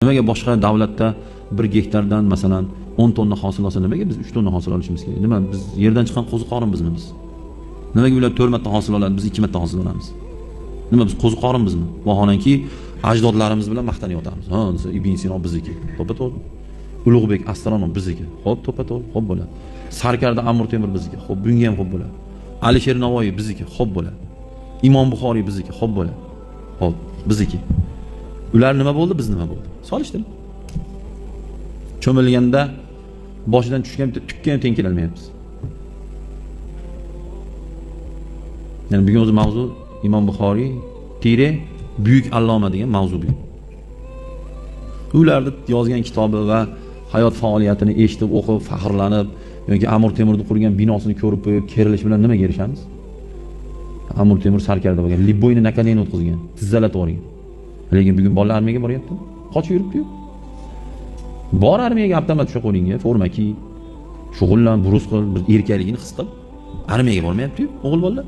Nimaga boshqa davlatda 1 gektardan masalan 10 tonna hosil olsa, nimaga biz 3 tonna hosil olishimiz kerak? Nima biz yerdan chiqqan qo'ziqorinmizmi biz? Nimaga ular 4 marta hosil oladi, biz 2 marta hosil olamiz? Nima biz qo'ziqorinmizmi? Vaholanki ajdodlarimiz bilan maqtanyapmiz. Ha, Ibn Sino bizniki. To'ppa-to'g'ri. Ulug'bek astronom bizniki. Xo'p, to'ppa-to'g'ri. Xo'p bo'ladi. Sarkarda Amir Temur bizniki. Xo'p, bunga ham xo'p bo'ladi. Alisher Navoiy bizniki. Xo'p bo'ladi. Imom Buxoriy bizniki. Xo'p bo'ladi. Xo'p, bizniki. Ular nima bo'ldi, biz nima bo'ldi? Solishtir. Cho'milganda boshidan tushgan bitta tukka ham teng kelolmayapmiz. Ya'ni bugun o'zi mavzu Imom Buxoriy tire buyuk alloma degan mavzu bu. Ularni yozgan kitobi va hayot faoliyatini eshitib, o'qib, faxrlanib yoki Amir Temurning qurgan binosini ko'rib qo'yib, kerilish bilan nimaga erishamiz? Amir Temur Sarkarda bo'lgan, Libboyni Nakaleni o'tkazgan, tizzalatib olgan. Lekin bugun bolalar armiyaga boryapti. Qochib yuribdi-yu. Bor armiyaga avtomat tusha qo'lingga, forma kiy, shug'ullan, burus qil, bir erkakligini his qil. Armiyaga bormayapti-yu, o'g'il bolalar.